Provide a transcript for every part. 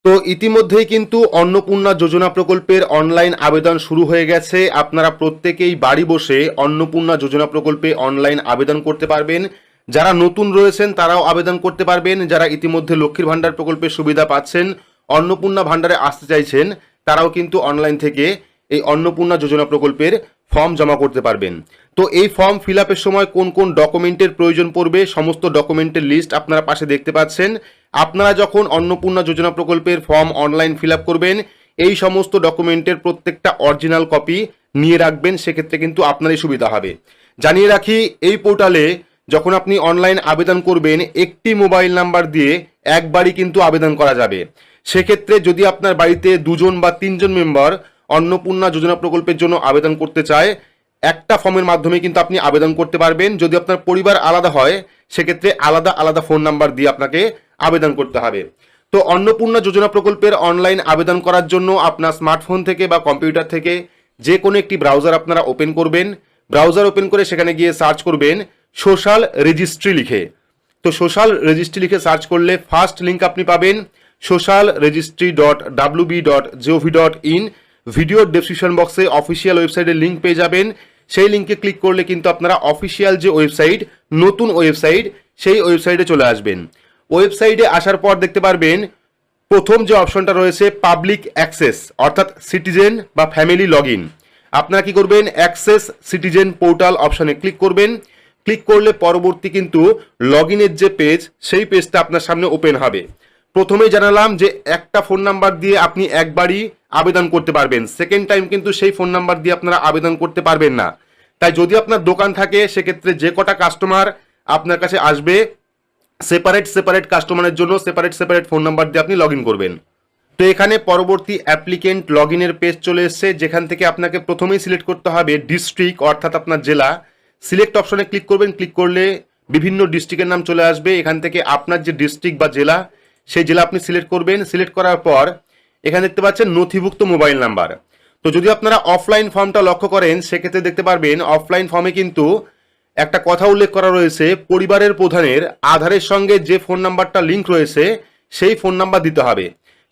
তো ইতিমধ্যেই কিন্তু অন্নপূর্ণা যোজনা প্রকল্পের অনলাইন আবেদন শুরু হয়ে গেছে। আপনারা প্রত্যেকেই বাড়ি বসে অন্নপূর্ণা যোজনা প্রকল্পে অনলাইন আবেদন করতে পারবেন। যারা নতুন রয়েছেন তারাও আবেদন করতে পারবেন। যারা ইতিমধ্যে লক্ষ্মীর ভাণ্ডার প্রকল্পের সুবিধা পাচ্ছেন, অন্নপূর্ণা ভাণ্ডারে আসতে চাইছেন, তারাও কিন্তু অনলাইন থেকে এই অন্নপূর্ণা যোজনা প্রকল্পের ফর্ম জমা করতে পারবেন। তো এই ফর্ম ফিল আপের সময় কোন কোন ডকুমেন্টের প্রয়োজন পড়বে, সমস্ত ডকুমেন্টের লিস্ট আপনারা পাশে দেখতে পাচ্ছেন। আপনারা যখন অন্নপূর্ণা যোজনা প্রকল্পের ফর্ম অনলাইন ফিল আপ করবেন, এই সমস্ত ডকুমেন্টের প্রত্যেকটা অরিজিনাল কপি নিয়ে রাখবেন, সেক্ষেত্রে কিন্তু আপনারই সুবিধা হবে। জানিয়ে রাখি, এই পোর্টালে যখন আপনি অনলাইন আবেদন করবেন, একটি মোবাইল নাম্বার দিয়ে একবারই কিন্তু আবেদন করা যাবে। সেক্ষেত্রে যদি আপনার বাড়িতে 2জন বা 3জন মেম্বার অন্নপূর্ণা যোজনা প্রকল্পের জন্য আবেদন করতে চায়, একটা ফর্মের মাধ্যমে কিন্তু আপনি আবেদন করতে পারবেন। যদি আপনার পরিবার আলাদা হয়, সেক্ষেত্রে আলাদা আলাদা ফোন নাম্বার দিয়ে আপনাকে আবেদন করতে হবে। তো অন্নপূর্ণা যোজনা প্রকল্পের অনলাইন আবেদন করার জন্য আপনার স্মার্টফোন থেকে বা কম্পিউটার থেকে যে কোনো একটি ব্রাউজার আপনারা ওপেন করবেন। ব্রাউজার ওপেন করে সেখানে গিয়ে সার্চ করবেন সোশ্যাল রেজিস্ট্রি লিখে। তো সোশ্যাল রেজিস্ট্রি লিখে সার্চ করলে ফার্স্ট লিঙ্ক আপনি পাবেন socialregistry.wb.gov.in। ভিডিওর ডেসক্রিপশন বক্সে অফিসিয়াল ওয়েবসাইটের লিঙ্ক পেয়ে যাবেন। সেই লিঙ্কে ক্লিক করলে কিন্তু আপনারা অফিসিয়াল যে ওয়েবসাইট, নতুন ওয়েবসাইট, সেই ওয়েবসাইটে চলে আসবেন। ওয়েবসাইটে আসার পর দেখতে পারবেন প্রথম যে অপশনটা রয়েছে পাবলিক অ্যাক্সেস, অর্থাৎ সিটিজেন বা ফ্যামিলি লগ ইন। আপনারা কি করবেন, অ্যাক্সেস সিটিজেন পোর্টাল অপশনে ক্লিক করবেন। ক্লিক করলে পরবর্তী কিন্তু লগ ইনের যে পেজ, সেই পেজটা আপনার সামনে ওপেন হবে। প্রথমেই জানালাম যে একটা ফোন নাম্বার দিয়ে আপনি একবারই আবেদন করতে পারবেন, সেকেন্ড টাইম কিন্তু সেই ফোন নাম্বার দিয়ে আপনারা আবেদন করতে পারবেন না। তাই যদি আপনার দোকান থাকে, সেক্ষেত্রে যে কটা কাস্টমার আপনার কাছে আসবে, সেপারেট কাস্টমারের জন্য সেপারেট ফোন নাম্বার দিয়ে আপনি লগ ইন করবেন। তো এখানে পরবর্তী অ্যাপ্লিকেন্ট লগ ইনের পেজ চলে এসছে, যেখান থেকে আপনাকে প্রথমেই সিলেক্ট করতে হবে ডিস্ট্রিক্ট, অর্থাৎ আপনার জেলা। সিলেক্ট অপশনে ক্লিক করবেন। ক্লিক করলে বিভিন্ন ডিস্ট্রিক্টের নাম চলে আসবে। এখান থেকে আপনার যে ডিস্ট্রিক্ট বা জেলা, সেই জেলা আপনি সিলেক্ট করবেন। সিলেক্ট করার পর এখানে দেখতে পাচ্ছেন নথিভুক্ত মোবাইল নাম্বার। তো যদি আপনারা অফলাইন ফর্মটা লক্ষ্য করেন, সেক্ষেত্রে দেখতে পারবেন অফলাইন ফর্মে কিন্তু একটা কথা উল্লেখ করা রয়েছে, পরিবারের প্রধানের আধারের সঙ্গে যে ফোন নাম্বারটা লিঙ্ক রয়েছে, সেই ফোন নাম্বার দিতে হবে।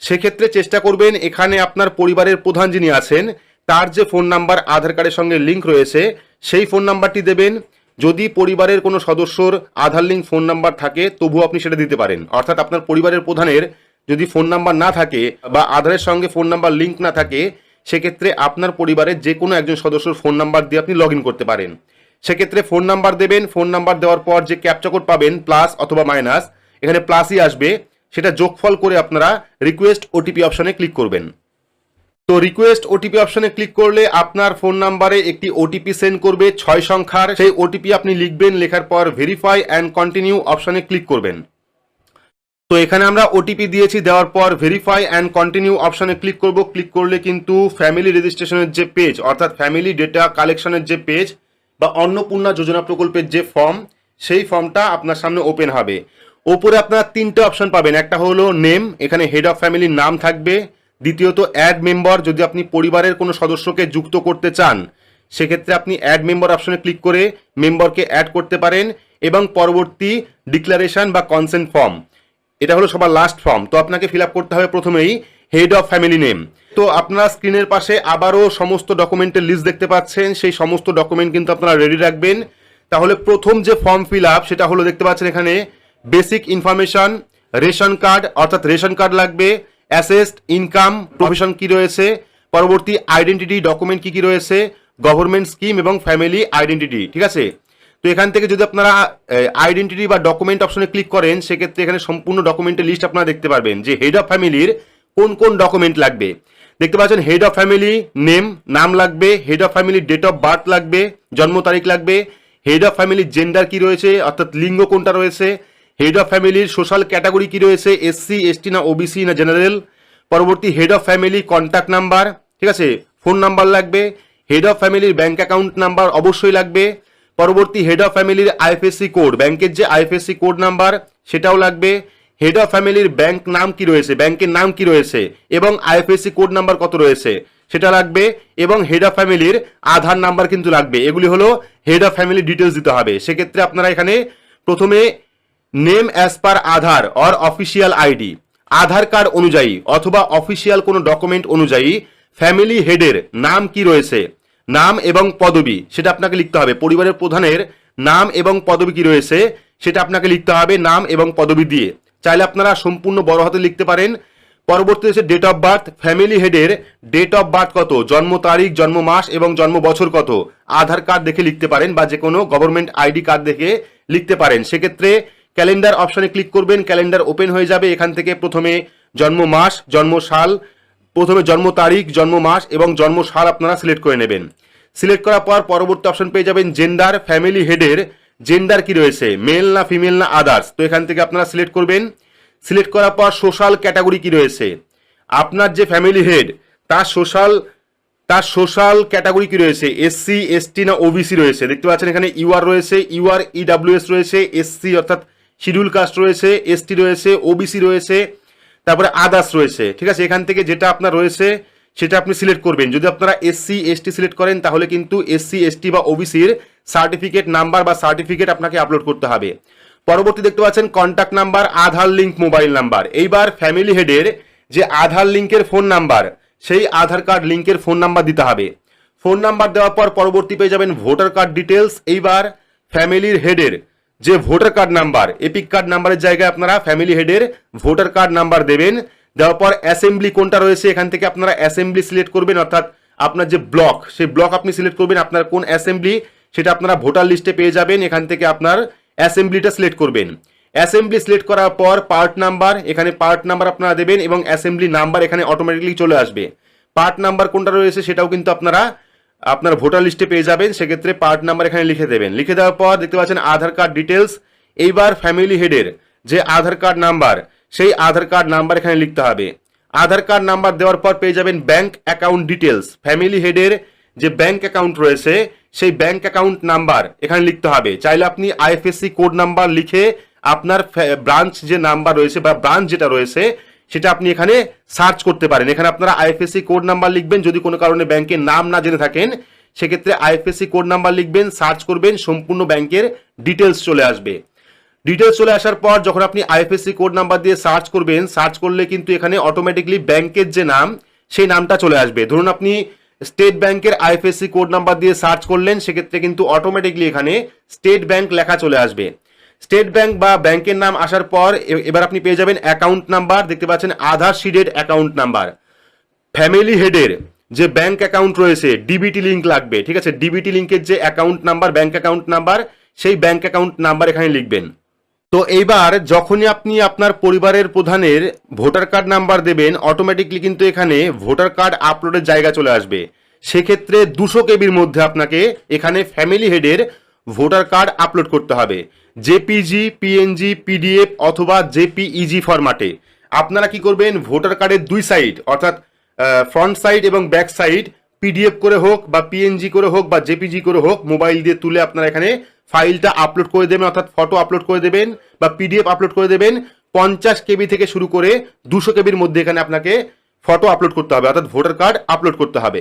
সেক্ষেত্রে চেষ্টা করবেন এখানে আপনার পরিবারের প্রধান যিনি আছেন, তার যে ফোন নাম্বার আধার কার্ডের সঙ্গে লিঙ্ক রয়েছে, সেই ফোন নাম্বারটি দেবেন। যদি পরিবারের কোনো সদস্যর আধার লিঙ্ক ফোন নাম্বার থাকে, তবুও আপনি সেটা দিতে পারেন। অর্থাৎ আপনার পরিবারের প্রধানের যদি ফোন নাম্বার না থাকে বা আধারের সঙ্গে ফোন নাম্বার লিঙ্ক না থাকে, সেক্ষেত্রে আপনার পরিবারের যে কোনো একজন সদস্যর ফোন নাম্বার দিয়ে আপনি লগ ইন করতে পারেন। সেক্ষেত্রে ফোন নাম্বার দেবেন। ফোন নাম্বার দেওয়ার পর যে ক্যাপচা কোড পাবেন, প্লাস অথবা মাইনাস, এখানে প্লাসই আসবে, সেটা যোগফল করে আপনারা রিকোয়েস্ট ওটিপি অপশনে ক্লিক করবেন। তো রিকোয়েস্ট ওটিপি অপশনে ক্লিক করলে আপনার ফোন নাম্বারে একটি ওটিপি সেন্ড করবে 6 সংখ্যার। সেই ওটিপি আপনি লিখবেন। লেখার পর ভেরিফাই অ্যান্ড কন্টিনিউ অপশনে ক্লিক করবেন। তো এখানে আমরা ওটিপি দিয়েছি, দেওয়ার পর ভেরিফাই অ্যান্ড কন্টিনিউ অপশনে ক্লিক করব। ক্লিক করলে কিন্তু ফ্যামিলি রেজিস্ট্রেশনের যে পেজ, অর্থাৎ ফ্যামিলি ডেটা কালেকশনের যে পেজ বা অন্নপূর্ণা যোজনা প্রকল্পের যে ফর্ম, সেই ফর্মটা আপনার সামনে ওপেন হবে। ওপরে আপনারা 3টে অপশন পাবেন। একটা হলো নেম, এখানে হেড অফ ফ্যামিলির নাম থাকবে। দ্বিতীয়ত অ্যাড মেম্বার, যদি আপনি পরিবারের কোনো সদস্যকে যুক্ত করতে চান, সেক্ষেত্রে আপনি অ্যাড মেম্বার অপশনে ক্লিক করে মেম্বারকে অ্যাড করতে পারেন। এবং পরবর্তী ডিক্লারেশন বা কনসেন্ট ফর্ম, এটা হলো সবার লাস্ট ফর্ম। তো আপনাকে ফিল আপ করতে হবে প্রথমেই হেড অফ ফ্যামিলি নেম। তো আপনারা স্ক্রিনের পাশে আবারও সমস্ত ডকুমেন্টের লিস্ট দেখতে পাচ্ছেন, সেই সমস্ত ডকুমেন্ট কিন্তু আপনারা রেডি রাখবেন। তাহলে প্রথম যে ফর্ম ফিল আপ, সেটা হলো দেখতে পাচ্ছেন এখানে বেসিক ইনফরমেশন, রেশন কার্ড, অর্থাৎ রেশন কার্ড লাগবে, অ্যাসেস্ট, ইনকাম, প্রফেশন কি রয়েছে, পরবর্তী আইডেন্টিটি ডকুমেন্ট কি কি রয়েছে, গভর্নমেন্ট স্কিম এবং ফ্যামিলি আইডেন্টিটি। ঠিক আছে। তো এখান থেকে যদি আপনারা আইডেন্টিটি বা ডকুমেন্ট অপশনে ক্লিক করেন, সেক্ষেত্রে এখানে সম্পূর্ণ ডকুমেন্টের লিস্ট আপনারা দেখতে পারবেন যে হেড অফ ফ্যামিলির কোন কোন ডকুমেন্ট লাগবে। দেখতে পাচ্ছেন হেড অফ ফ্যামিলি নেম, নাম লাগবে, হেড অফ ফ্যামিলির ডেট অফ বার্থ লাগবে, জন্ম তারিখ লাগবে, হেড অফ ফ্যামিলির জেন্ডার কি রয়েছে, অর্থাৎ লিঙ্গ কোনটা রয়েছে, হেড অফ ফ্যামিলির সোশ্যাল ক্যাটাগরি কি রয়েছে, এসসি, এসটি না ওবিসি না জেনারেল, পরবর্তী head of family contact number, ঠিক আছে, ফোন নাম্বার লাগবে, হেড অফ ফ্যামিলির ব্যাঙ্ক অ্যাকাউন্ট নাম্বার অবশ্যই লাগবে, পরবর্তী হেড অফ ফ্যামিলির আইএফএসসি কোড, ব্যাংকের যে আইএফএসসি কোড নাম্বার সেটাও লাগবে, হেড অফ ফ্যামিলির ব্যাংক নাম কি রয়েছে, ব্যাংকের নাম কি রয়েছে এবং আইএফএসসি কোড নাম্বার কত রয়েছে সেটা লাগবে, এবং হেড অফ ফ্যামিলির আধার নাম্বার কিন্তু লাগবে। এগুলি হলো হেড অফ ফ্যামিলি ডিটেলস দিতে হবে। সেক্ষেত্রে আপনারা এখানে প্রথমে name as per Aadhaar or official ID, Aadhaar card অনুযায়ী অথবা অফিসিয়াল কোনো ডকুমেন্ট অনুযায়ী ফ্যামিলি হেডের নাম কি রয়েছে, নাম এবং পদবি সেটা আপনাকে লিখতে হবে। পরিবারের প্রধানের নাম এবং পদবি কি রয়েছে সেটা আপনাকে লিখতে হবে নাম এবং পদবি দিয়ে। চাইলে আপনারা সম্পূর্ণ বড় হাতে লিখতে পারেন। পরবর্তী হচ্ছে ডেট অফ বার্থ, ফ্যামিলি হেডের ডেট অফ বার্থ কত, জন্ম তারিখ, জন্ম মাস এবং জন্ম বছর কত আধার কার্ড দেখে লিখতে পারেন বা যে কোনো গভর্নমেন্ট আইডি কার্ড দেখে লিখতে পারেন। সেক্ষেত্রে ক্যালেন্ডার অপশনে ক্লিক করবেন, ক্যালেন্ডার ওপেন হয়ে যাবে। এখান থেকে প্রথমে জন্ম মাস, জন্ম সাল, প্রথমে জন্ম তারিখ, জন্ম মাস এবং জন্ম সাল আপনারা সিলেক্ট করে নেবেন। সিলেক্ট করার পর পরবর্তী অপশন পেয়ে যাবেন জেন্ডার, ফ্যামিলি হেডের জেন্ডার কি রয়েছে, মেল না ফিমেল না আদার্স, তো এখান থেকে আপনারা সিলেক্ট করবেন। সিলেক্ট করার পর সোশ্যাল ক্যাটাগরি কি রয়েছে, আপনার যে ফ্যামিলি হেড তার সোশ্যাল ক্যাটাগরি কি রয়েছে, এসসি এসটি না ওবিসি রয়েছে। দেখতে পাচ্ছেন এখানে ইউআর রয়েছে, ইউআর ইডাব্লিউএস রয়েছে, এসসি অর্থাৎ শিডিউল কাস্ট রয়েছে, এসটি রয়েছে, ওবিসি রয়েছে, তারপরে আদার্স রয়েছে। ঠিক আছে, এখান থেকে যেটা আপনার রয়েছে সেটা আপনি সিলেক্ট করবেন। যদি আপনারা এসসি এসটি সিলেক্ট করেন তাহলে কিন্তু এসসি এসটি বা ওবিসির সার্টিফিকেট নাম্বার বা সার্টিফিকেট আপনাকে আপলোড করতে হবে। পরবর্তী দেখতে পাচ্ছেন কন্ট্যাক্ট নাম্বার, আধার লিঙ্ক, মোবাইল নাম্বার। এইবার ফ্যামিলি হেডের যে আধার লিঙ্কের ফোন নাম্বার, সেই আধার কার্ড লিঙ্কের ফোন নাম্বার দিতে হবে। ফোন নাম্বার দেওয়ার পর পরবর্তী পেয়ে যাবেন ভোটার কার্ড ডিটেলস। এইবার ফ্যামিলির হেডের যে voter card number, epic card নাম্বারের জায়গায় আপনারা ফ্যামিলি হেডের ভোটার কার্ড নাম্বার দেবেন। দেওয়ার পর অ্যাসেম্বলি কোনটা রয়েছে এখান থেকে আপনারা অ্যাসেম্বলি সিলেক্ট করবেন, অর্থাৎ আপনার যে ব্লক সেই ব্লক আপনি সিলেক্ট করবেন। আপনার কোন অ্যাসেম্বলি সেটা আপনারা ভোটার লিস্টে পেয়ে যাবেন। এখান থেকে আপনার অ্যাসেম্বলিটা সিলেক্ট করবেন। অ্যাসেম্বলি সিলেক্ট করার পর পার্ট নাম্বার, এখানে পার্ট নাম্বার আপনারা দেবেন এবং অ্যাসেম্বলি নাম্বার এখানে অটোমেটিকলি চলে আসবে। পার্ট নাম্বার কোনটা রয়েছে সেটাও কিন্তু আপনারা আপনার ভোটার লিস্টে পেয়ে যাবেন। সেক্ষেত্রে পার্ট নাম্বার এখানে লিখে দেবেন। লিখে দেওয়ার পর দেখতে পাচ্ছেন আধার কার্ড ডিটেলস। এইবার ফ্যামিলি হেডের যে আধার কার্ড নাম্বার, সেই আধার কার্ড নাম্বার এখানে লিখতে হবে। আধার কার্ড নাম্বার দেওয়ার পর পেয়ে যাবেন ব্যাংক অ্যাকাউন্ট ডিটেলস। ফ্যামিলি হেডের যে ব্যাংক অ্যাকাউন্ট রয়েছে সেই ব্যাংক অ্যাকাউন্ট নাম্বার এখানে লিখতে হবে। চাইলে আপনি আইএফএসসি কোড নাম্বার লিখে আপনার ব্রাঞ্চ যে নাম্বার রয়েছে বা ব্রাঞ্চ যেটা রয়েছে সেটা আপনি এখানে সার্চ করতে পারেন। এখানে আপনারা আইএফএসসি কোড নাম্বার লিখবেন। যদি কোনো কারণে ব্যাংকের নাম না জেনে থাকেন সেক্ষেত্রে আইএফএসসি কোড নাম্বার লিখবেন, সার্চ করবেন, সম্পূর্ণ ব্যাংকের ডিটেলস চলে আসবে। ডিটেলস চলে আসার পর যখন আপনি আইএফএসসি কোড নাম্বার দিয়ে সার্চ করবেন, সার্চ করলে কিন্তু এখানে অটোমেটিকলি ব্যাংকের যে নাম সেই নামটা চলে আসবে। ধরুন আপনি স্টেট ব্যাংকের আইএফএসসি কোড নাম্বার দিয়ে সার্চ করলেন, সেক্ষেত্রে কিন্তু অটোমেটিকলি এখানে স্টেট ব্যাংক লেখা চলে আসবে। স্টেট ব্যাংক বা ব্যাংকের নাম আসার পর এবার আপনি পেয়ে যাবেন অ্যাকাউন্ট নাম্বার। দেখতে পাচ্ছেন আধার শিডেড অ্যাকাউন্ট নাম্বার। ফ্যামিলি হেডের যে ব্যাংক অ্যাকাউন্ট রয়েছে ডিবিটি লিঙ্ক লাগবে। ঠিক আছে, ডিবিটি লিঙ্কের যে account number, bank account number, সেই ব্যাংক অ্যাকাউন্ট নাম্বার এখানে লিখবেন। তো এইবার যখনই আপনি আপনার পরিবারের প্রধানের ভোটার কার্ড নাম্বার দেবেন, অটোমেটিকলি কিন্তু এখানে ভোটার কার্ড আপলোডের জায়গা চলে আসবে। সেক্ষেত্রে 200 কেবির মধ্যে আপনাকে এখানে ফ্যামিলি হেডের ভোটার কার্ড আপলোড করতে হবে। জেপিজি, পিএনজি, পিডিএফ অথবা জেপিইজি ফরম্যাটে। আপনারা কি করবেন, ভোটার কার্ডের দুই সাইড অর্থাৎ ফ্রন্ট সাইড এবং ব্যাক সাইড পিডিএফ করে হোক বা পিএনজি করে হোক বা জেপিজি করে হোক মোবাইল দিয়ে তুলে আপনারা এখানে ফাইলটা আপলোড করে দেবেন, অর্থাৎ ফটো আপলোড করে দেবেন বা পিডিএফ আপলোড করে দেবেন। 50 কেবি থেকে শুরু করে 200 কেবির মধ্যে এখানে আপনাকে ফটো আপলোড করতে হবে, অর্থাৎ ভোটার কার্ড আপলোড করতে হবে।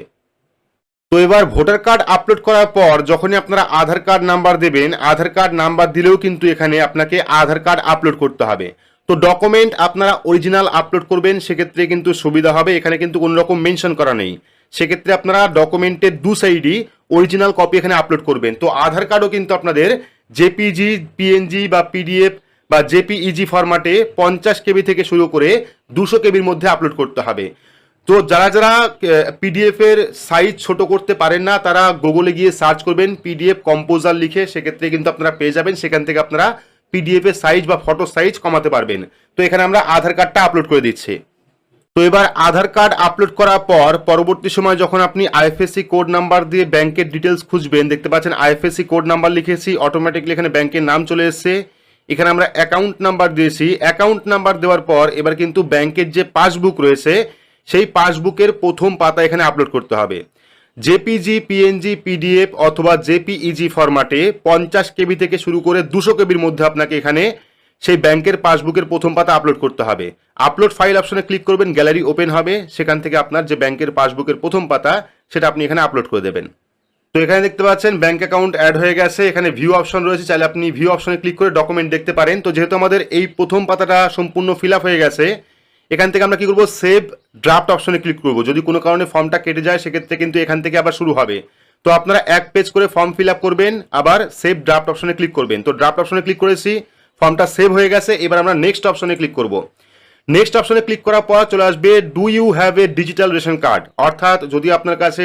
তো এবার ভোটার কার্ড আপলোড করার পর যখনই আপনারা আধার কার্ড নাম্বার দেবেন, আধার কার্ড নাম্বার দিলেও কিন্তু এখানে আপনাকে আধার কার্ড আপলোড করতে হবে। তো ডকুমেন্ট আপনারা অরিজিনাল আপলোড করবেন, সেক্ষেত্রে কিন্তু সুবিধা হবে। এখানে কিন্তু কোনো রকম মেনশন করা নেই। সেক্ষেত্রে আপনারা ডকুমেন্টের দু সাইডই অরিজিনাল কপি এখানে আপলোড করবেন। তো আধার কার্ডও কিন্তু আপনাদের জেপিজি, পিএনজি বা পিডিএফ বা জেপিইজি ফরম্যাটে 50 কেবি থেকে শুরু করে 200 কেবির মধ্যে আপলোড করতে হবে। তো যারা যারা পিডিএফ এর সাইজ ছোট করতে পারেন না, তারা গুগলে গিয়ে সার্চ করবেন পিডিএফ কম্পোজার লিখে, সেক্ষেত্রে কিন্তু আপনারা পেয়ে যাবেন। সেখান থেকে আপনারা পিডিএফ এর সাইজ বা ফটো সাইজ কমাতে পারবেন। তো এখানে আমরা আধার কার্ডটা আপলোড করে দিচ্ছি। তো এবার আধার কার্ড আপলোড করার পর পরবর্তী সময় যখন আপনি আইএফএসসি কোড নাম্বার দিয়ে ব্যাংকের ডিটেলস খুঁজবেন, দেখতে পাচ্ছেন আইএফএসসি কোড নাম্বার লিখেছি, অটোমেটিকলি এখানে ব্যাংকের নাম চলে এসেছে। এখানে আমরা অ্যাকাউন্ট নাম্বার দিয়েছি। অ্যাকাউন্ট নাম্বার দেওয়ার পর এবার কিন্তু ব্যাংকের যে পাসবুক রয়েছে সেই পাসবুকের প্রথম পাতা এখানে আপলোড করতে হবে। জেপিজি, পিএনজি, পিডিএফ অথবা জেপিইজি ফরম্যাটে 50 কেবি থেকে শুরু করে 200 কেবির মধ্যে আপনাকে এখানে সেই ব্যাংকের পাসবুকের প্রথম পাতা আপলোড করতে হবে। আপলোড ফাইল অপশনে ক্লিক করবেন, গ্যালারি ওপেন হবে, সেখান থেকে আপনার যে ব্যাংকের পাসবুকের প্রথম পাতা সেটা আপনি এখানে আপলোড করে দেবেন। তো এখানে দেখতে পাচ্ছেন ব্যাংক অ্যাকাউন্ট অ্যাড হয়ে গেছে। এখানে ভিউ অপশন রয়েছে, চাইলে আপনি ভিউ অপশনে ক্লিক করে ডকুমেন্ট দেখতে পারেন। তো যেহেতু আমাদের এই প্রথম পাতাটা সম্পূর্ণ ফিল আপ হয়ে গেছে, এখান থেকে আমরা কি করব, সেভ ড্রাফট অপশনে ক্লিক করব। যদি কোনো কারণে ফর্মটা কেটে যায় সেক্ষেত্রে কিন্তু এখান থেকে আবার শুরু হবে। তো আপনারা এক পেজ করে ফর্ম ফিল আপ করবেন, আবার সেভ ড্রাফট অপশনে ক্লিক করবেন। তো ড্রাফট অপশনে ক্লিক করেছি, ফর্মটা সেভ হয়ে গেছে। এবার আমরা নেক্সট অপশনে ক্লিক করব। নেক্সট অপশনে ক্লিক করার পর চলে আসবে do you have a digital ration card, অর্থাৎ যদি আপনার কাছে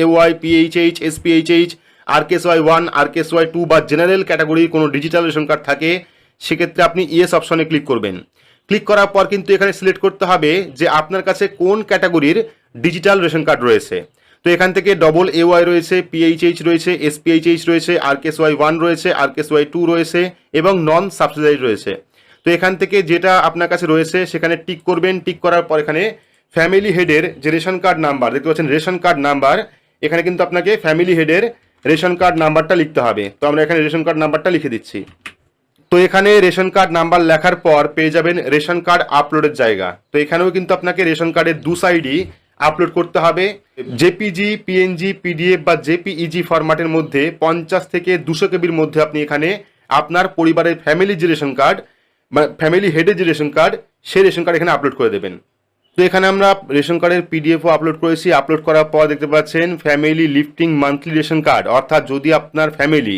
AAY, PHH, SPHH, RKSY1, RKSY2 বা জেনারেল ক্যাটাগরির কোনো ডিজিটাল রেশন কার্ড থাকে সেক্ষেত্রে আপনি ইয়েস অপশনে ক্লিক করবেন। ক্লিক করার পর কিন্তু এখানে সিলেক্ট করতে হবে যে আপনার কাছে কোন ক্যাটাগরির ডিজিটাল রেশন কার্ড রয়েছে। তো এখান থেকে AAY রয়েছে, PHH রয়েছে, SPHH রয়েছে, RKSY1 রয়েছে, RKSY2 রয়েছে এবং নন সাবসিডারি রয়েছে। তো এখান থেকে যেটা আপনার কাছে রয়েছে সেখানে টিক করবেন। টিক করার পর এখানে ফ্যামিলি হেডের যে রেশন কার্ড নাম্বার দেখতে পাচ্ছেন, রেশন কার্ড নাম্বার, এখানে কিন্তু আপনাকে ফ্যামিলি হেডের রেশন কার্ড নাম্বারটা লিখতে হবে। তো আমরা এখানে রেশন কার্ড নাম্বারটা লিখে দিচ্ছি। তো এখানে রেশন কার্ড নাম্বার লেখার পর পেয়ে যাবেন রেশন কার্ড আপলোডের জায়গা। তো এখানেও কিন্তু আপনাকে রেশন কার্ডের দু সাইডই আপলোড করতে হবে। জেপিজি, পিএনজি, পিডিএফ বা জেপিইজি ফরম্যাটের মধ্যে 50 থেকে 200 কেবির মধ্যে আপনি এখানে আপনার পরিবারের ফ্যামিলি যে রেশন কার্ড বা ফ্যামিলি হেডের যে রেশন কার্ড সেই রেশন কার্ড এখানে আপলোড করে দেবেন। তো এখানে আমরা রেশন কার্ডের পিডিএফও আপলোড করেছি। আপলোড করার পর দেখতে পাচ্ছেন family lifting monthly ration card, অর্থাৎ যদি আপনার ফ্যামিলি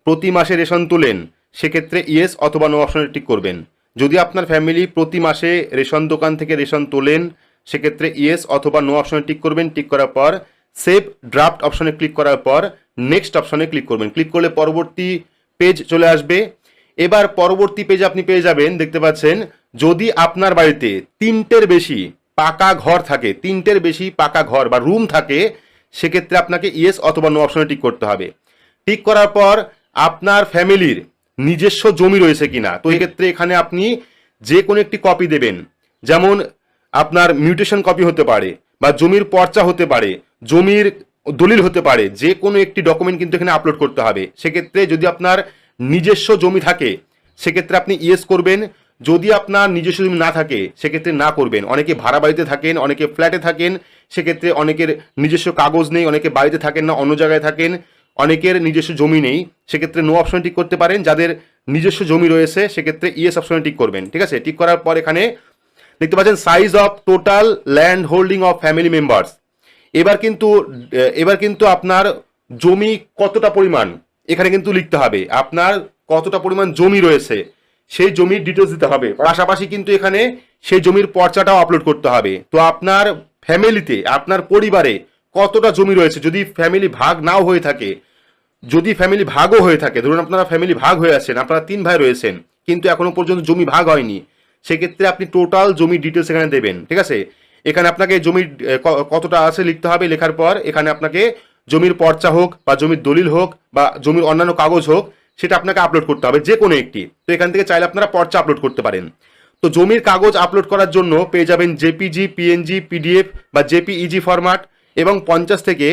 প্রতি মাসে রেশন তোলেন সেক্ষেত্রে ইয়েস অথবা নো অপশনে টিক করবেন। যদি আপনার ফ্যামিলি প্রতি মাসে রেশন দোকান থেকে রেশন তোলেন সেক্ষেত্রে ইয়েস অথবা নো অপশনে টিক করবেন। টিক করার পর সেভ ড্রাফট অপশনে ক্লিক করার পর নেক্সট অপশনে ক্লিক করবেন। ক্লিক করলে পরবর্তী পেজ চলে আসবে। এবার পরবর্তী পেজ আপনি পেয়ে যাবেন, দেখতে পাচ্ছেন যদি আপনার বাড়িতে 3টের বেশি পাকা ঘর থাকে, 3টের বেশি পাকা ঘর বা রুম থাকে সেক্ষেত্রে আপনাকে ইয়েস অথবা নো অপশনে টিক করতে হবে। টিক করার পর আপনার ফ্যামিলির নিজস্ব জমি রয়েছে কিনা, তো এই ক্ষেত্রে এখানে আপনি যে কোনো একটি কপি দেবেন। যেমন আপনার মিউটেশন কপি হতে পারে বা জমির পর্চা হতে পারে, জমির দলিল হতে পারে, যে কোনো একটি ডকুমেন্ট কিন্তু এখানে আপলোড করতে হবে। সেক্ষেত্রে যদি আপনার নিজস্ব জমি থাকে সেক্ষেত্রে আপনি ইয়েস করবেন। যদি আপনার নিজস্ব জমি না থাকে সেক্ষেত্রে না করবেন। অনেকে ভাড়া বাড়িতে থাকেন, অনেকে ফ্ল্যাটে থাকেন, সেক্ষেত্রে অনেকের নিজস্ব কাগজ নেই, অনেকে বাড়িতে থাকেন না, অন্য জায়গায় থাকেন, অনেকের নিজস্ব জমি নেই, সেক্ষেত্রে নো অপশনে টিক করতে পারেন। যাদের নিজস্ব জমি রয়েছে সেক্ষেত্রে ইয়েস অপশনে টিক করবেন। ঠিক আছে, টিক করার পর এখানে দেখতে পাচ্ছেন size of total land holding of family members. এবার কিন্তু আপনার জমি কতটা পরিমাণ এখানে কিন্তু লিখতে হবে। আপনার কতটা পরিমাণ জমি রয়েছে সেই জমির ডিটেলস দিতে হবে। পাশাপাশি কিন্তু এখানে সেই জমির পর্চাটাও আপলোড করতে হবে। তো আপনার ফ্যামিলিতে, আপনার পরিবারে কতটা জমি রয়েছে, যদি ফ্যামিলি ভাগ নাও হয়ে থাকে, যদি ফ্যামিলি ভাগও হয়ে থাকে, ধরুন আপনারা ফ্যামিলি ভাগ হয়ে আছেন, আপনারা 3 ভাই রয়েছেন কিন্তু এখনো পর্যন্ত জমি ভাগ হয়নি, সেক্ষেত্রে আপনি টোটাল জমির ডিটেলস এখানে দেবেন। ঠিক আছে, এখানে আপনাকে জমির কতটা আছে লিখতে হবে। লেখার পর এখানে আপনাকে জমির পর্চা হোক বা জমির দলিল হোক বা জমির অন্যান্য কাগজ হোক সেটা আপনাকে আপলোড করতে হবে, যে কোনো একটি। তো এখান থেকে চাইলে আপনারা পর্চা আপলোড করতে পারেন। তো জমির কাগজ আপলোড করার জন্য পেয়ে যাবেন জেপিজি, পিএনজি, পিডিএফ বা জেপিইজি ফরম্যাট এবং 50 থেকে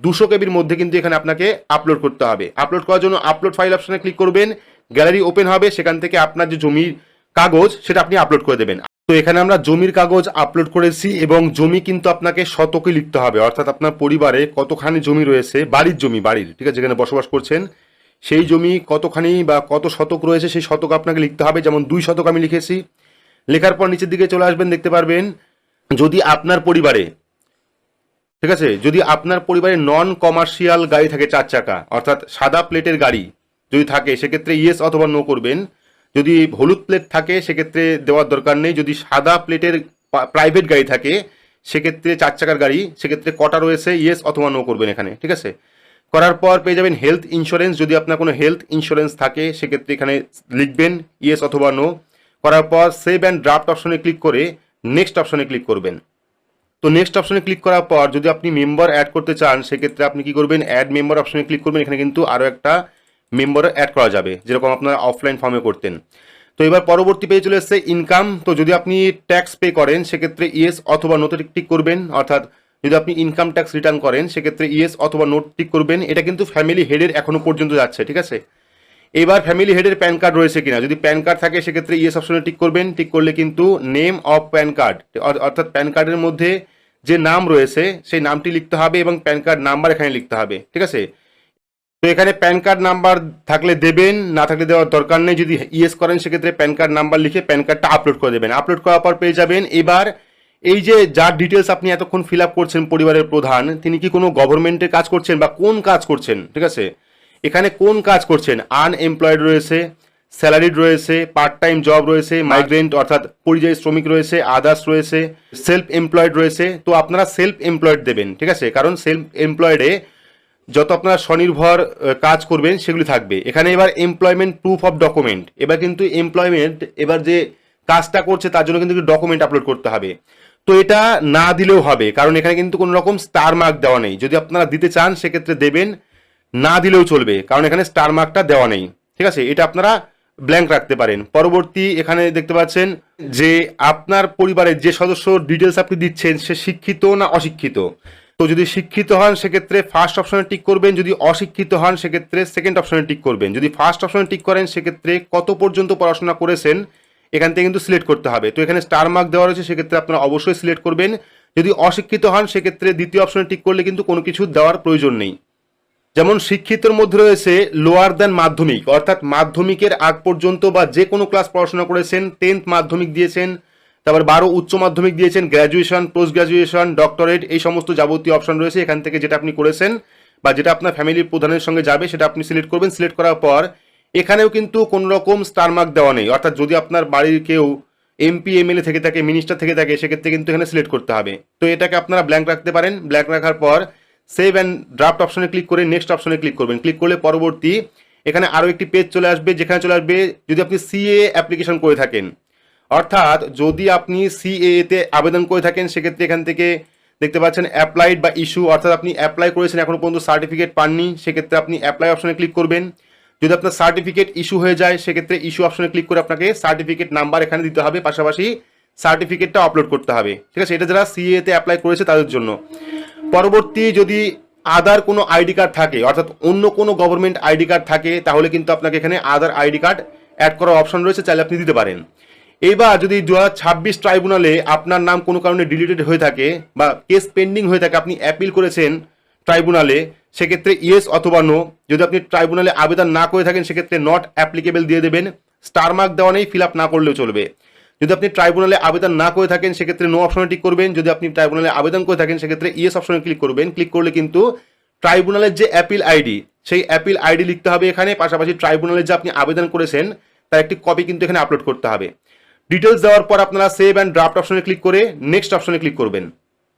200 কেবির মধ্যে কিন্তু এখানে আপনাকে আপলোড করতে হবে। আপলোড করার জন্য আপলোড ফাইল অপশনে ক্লিক করবেন, গ্যালারি ওপেন হবে, সেখান থেকে আপনার যে জমির কাগজ সেটা আপনি আপলোড করে দেবেন। তো এখানে আমরা জমির কাগজ আপলোড করেছি এবং জমি কিন্তু আপনাকে শতকে লিখতে হবে, অর্থাৎ আপনার পরিবারে কতখানি জমি রয়েছে, বাড়ির জমি, বাড়ির, ঠিক আছে, যেখানে বসবাস করছেন সেই জমি কতখানি বা কত শতক রয়েছে সেই শতক আপনাকে লিখতে হবে। যেমন 2 শতক আমি লিখেছি। লেখার পর নিচের দিকে চলে আসবেন, দেখতে পারবেন যদি আপনার পরিবারে, ঠিক আছে, যদি আপনার পরিবারে নন কমার্শিয়াল গাড়ি থাকে 4 চাকা, অর্থাৎ সাদা প্লেটের গাড়ি যদি থাকে সেক্ষেত্রে ইয়েস অথবা নো করবেন। যদি হলুদ প্লেট থাকে সেক্ষেত্রে দেওয়ার দরকার নেই। যদি সাদা প্লেটের প্রাইভেট গাড়ি থাকে সেক্ষেত্রে 4 চাকার গাড়ি, সেক্ষেত্রে কটা রয়েছে ইয়েস অথবা নো করবেন এখানে। ঠিক আছে, করার পর পেয়ে যাবেন হেলথ ইন্স্যুরেন্স। যদি আপনার কোনো হেলথ ইন্স্যুরেন্স থাকে সেক্ষেত্রে এখানে লিখবেন ইয়েস অথবা নো। করার পর সেভ অ্যান্ড ড্রাফট অপশনে ক্লিক করে নেক্সট অপশনে ক্লিক করবেন। তো নেক্সট অপশনে ক্লিক করার পর যদি আপনি মেম্বার অ্যাড করতে চান সেক্ষেত্রে আপনি কি করবেন, অ্যাড মেম্বার অপশনে ক্লিক করবেন। এখানে কিন্তু আরও একটা মেম্বার অ্যাড করা যাবে, যেরকম আপনারা অফলাইন ফর্মে করতেন। তো এবার পরবর্তী পেয়ে চলে এসছে ইনকাম। তো যদি আপনি ট্যাক্স পে করেন সেক্ষেত্রে ইয়েস অথবা নোতে টিক করবেন, অর্থাৎ যদি আপনি ইনকাম ট্যাক্স রিটার্ন করেন সেক্ষেত্রে ইয়েস অথবা নোট টিক করবেন। এটা কিন্তু ফ্যামিলি হেডের এখনো পর্যন্ত যাচ্ছে। ঠিক আছে, এবার ফ্যামিলি হেডের প্যান কার্ড রয়েছে কিনা, যদি প্যান কার্ড থাকে সেক্ষেত্রে ইয়েস অপশনে টিক করবেন। টিক করলে কিন্তু নেম অফ প্যান কার্ড, অর্থাৎ প্যান কার্ডের মধ্যে যে নাম রয়েছে সেই নামটি লিখতে হবে এবং প্যান কার্ড নাম্বার এখানে লিখতে হবে। ঠিক আছে, তো এখানে প্যান কার্ড নাম্বার থাকলে দেবেন, না থাকলে দেওয়ার দরকার নেই। যদি ইয়েস করেন সেক্ষেত্রে প্যান কার্ড নাম্বার লিখে প্যান কার্ডটা আপলোড করে দেবেন। আপলোড করার পর পেয়ে যাবেন। এবার এই যে যার ডিটেলস আপনি এতক্ষণ ফিল আপ করছেন পরিবারের প্রধান, তিনি কি কোনো গভর্নমেন্টের কাজ করছেন বা কোন কাজ করছেন, ঠিক আছে, এখানে কোন কাজ করছেন, আনএমপ্লয়েড রয়েছে, স্যালারিড রয়েছে, পার্ট টাইম জব রয়েছে, মাইগ্রেন্ট অর্থাৎ পরিযায়ী শ্রমিক রয়েছে, আদার্স রয়েছে, সেলফ এমপ্লয়েড রয়েছে। তো আপনারা সেলফ এমপ্লয়েড দেবেন, ঠিক আছে, কারণ সেলফ এমপ্লয়েডে যত আপনারা স্বনির্ভর কাজ করবেন সেগুলি থাকবে। এখানে এবার এমপ্লয়মেন্ট প্রুফ অফ ডকুমেন্ট, এবার কিন্তু এমপ্লয়মেন্ট এবার যে কাজটা করছে তার জন্য কিন্তু ডকুমেন্ট আপলোড করতে হবে। তো এটা না দিলেও হবে, কারণ এখানে কিন্তু কোনো রকম স্টার মার্ক দেওয়া নেই। যদি আপনারা দিতে চান সেক্ষেত্রে দেবেন, না দিলেও চলবে, কারণ এখানে স্টার মার্কটা দেওয়া নেই, ঠিক আছে। এটা আপনারা ব্ল্যাঙ্ক রাখতে পারেন। পরবর্তী এখানে দেখতে পাচ্ছেন যে আপনার পরিবারের যে সদস্য ডিটেলস আপনি দিচ্ছেন সে শিক্ষিত না অশিক্ষিত। তো যদি শিক্ষিত হন সেক্ষেত্রে ফার্স্ট অপশনে টিক করবেন, যদি অশিক্ষিত হন সেক্ষেত্রে সেকেন্ড অপশনে টিক করবেন। যদি ফার্স্ট অপশনে টিক করেন সেক্ষেত্রে কত পর্যন্ত পড়াশোনা করেছেন এখান থেকে কিন্তু সিলেক্ট করতে হবে। তো এখানে স্টার মার্ক দেওয়া রয়েছে, সেক্ষেত্রে আপনারা অবশ্যই সিলেক্ট করবেন। যদি অশিক্ষিত হন সেক্ষেত্রে দ্বিতীয় অপশনে টিক করলে কিন্তু কোনো কিছু দেওয়ার প্রয়োজন নেই। যেমন শিক্ষিতর মধ্যে রয়েছে লোয়ার দ্যান মাধ্যমিক, অর্থাৎ মাধ্যমিকের আগ পর্যন্ত বা যে কোনো ক্লাস পড়াশোনা করেছেন, 10th মাধ্যমিক দিয়েছেন, তারপর 12 উচ্চ মাধ্যমিক দিয়েছেন, গ্র্যাজুয়েশন, পোস্ট গ্র্যাজুয়েশন, ডক্টরেট, এই সমস্ত যাবতীয় অপশন রয়েছে। এখান থেকে যেটা আপনি করেছেন বা যেটা আপনার ফ্যামিলির প্রধানের সঙ্গে যাবে সেটা আপনি সিলেক্ট করবেন। সিলেক্ট করার পর এখানেও কিন্তু কোনো রকম স্টার মার্ক দেওয়া নেই, অর্থাৎ যদি আপনার বাড়ির কেউ এমপি এমএলএ থেকে থাকে, মিনিস্টার থেকে থাকে, সেক্ষেত্রে কিন্তু এখানে সিলেক্ট করতে হবে। তো এটাকে আপনারা ব্ল্যাঙ্ক রাখতে পারেন। ব্ল্যাঙ্ক রাখার পর সেভ অ্যান্ড ড্রাফট অপশনে ক্লিক করে নেক্সট অপশনে ক্লিক করবেন। ক্লিক করলে পরবর্তী এখানে আরও একটি পেজ চলে আসবে, যেখানে চলে আসবে যদি আপনি সিএ অ্যাপ্লিকেশন করে থাকেন, অর্থাৎ যদি আপনি সিএতে আবেদন করে থাকেন সেক্ষেত্রে এখান থেকে দেখতে পাচ্ছেন অ্যাপ্লাইড বা ইস্যু, অর্থাৎ আপনি অ্যাপ্লাই করেছেন এখনও পর্যন্ত সার্টিফিকেট পাননি, সেক্ষেত্রে আপনি অ্যাপ্লাই অপশনে ক্লিক করবেন। যদি আপনার সার্টিফিকেট ইস্যু হয়ে যায় সেক্ষেত্রে ইস্যু অপশনে ক্লিক করে আপনাকে সার্টিফিকেট নাম্বার এখানে দিতে হবে, পাশাপাশি সার্টিফিকেটটা আপলোড করতে হবে, ঠিক আছে। এটা যারা সিএতে অ্যাপ্লাই করেছে তাদের জন্য। পরবর্তী যদি আদার কোনো আইডি কার্ড থাকে, অর্থাৎ অন্য কোনো গভর্নমেন্ট আইডি কার্ড থাকে, তাহলে কিন্তু আপনাকে এখানে আদার আইডি কার্ড অ্যাড করার অপশন রয়েছে, চাইলে আপনি দিতে পারেন। এবার যদি 2026 ট্রাইব্যুনালে আপনার নাম কোনো কারণে ডিলিটেড হয়ে থাকে বা কেস পেন্ডিং হয়ে থাকে, আপনি অ্যাপিল করেছেন ট্রাইব্যুনালে, সেক্ষেত্রে ইয়েস অথবা নো। যদি আপনি ট্রাইব্যুনালে আবেদন না করে থাকেন সেক্ষেত্রে নট অ্যাপ্লিকেবল দিয়ে দেবেন, স্টার মার্ক দেওয়া নেই, ফিল আপ না করলেও চলবে। যদি আপনি ট্রাইব্যুনালে আবেদন না করে থাকেন সেক্ষেত্রে নো অপশনে টিক করবেন। যদি আপনি ট্রাইব্যুনালে আবেদন করে থাকেন সেক্ষেত্রে ইয়েস অপশনে ক্লিক করবেন। ক্লিক করলে কিন্তু ট্রাইব্যুনালের যে অ্যাপিল আইডি, সেই অ্যাপিল আইডি লিখতে হবে এখানে, পাশাপাশি ট্রাইব্যুনালে যে আপনি আবেদন করেছেন তার একটি কপি কিন্তু এখানে আপলোড করতে হবে। ডিটেলস দেওয়ার পর আপনারা সেভ অ্যান্ড ড্রাফট অপশনে ক্লিক করে নেক্সট অপশনে ক্লিক করবেন।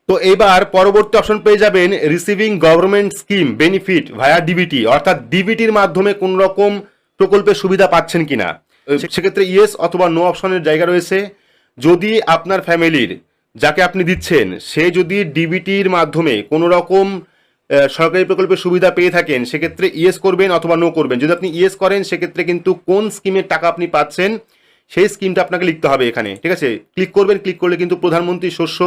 তো এবার পরবর্তী অপশন পেয়ে যাবেন রিসিভিং গভর্নমেন্ট স্কিম বেনিফিট ভায়া ডিবিটি, অর্থাৎ ডিবিটির মাধ্যমে কোন রকম প্রকল্পের সুবিধা পাচ্ছেন কিনা। সেক্ষেত্রে ইয়েস অথবা নো অপশনের জায়গা রয়েছে। যদি আপনার ফ্যামিলির যাকে আপনি দিচ্ছেন সে যদি ডিবিটির মাধ্যমে কোনো রকম সরকারি প্রকল্পের সুবিধা পেয়ে থাকেন সেক্ষেত্রে ইয়েস করবেন অথবা নো করবেন। যদি আপনি ইয়েস করেন সেক্ষেত্রে কিন্তু কোন স্কিমের টাকা আপনি পাচ্ছেন সেই স্কিমটা আপনাকে লিখতে হবে এখানে, ঠিক আছে। ক্লিক করবেন। ক্লিক করলে কিন্তু প্রধানমন্ত্রী শস্য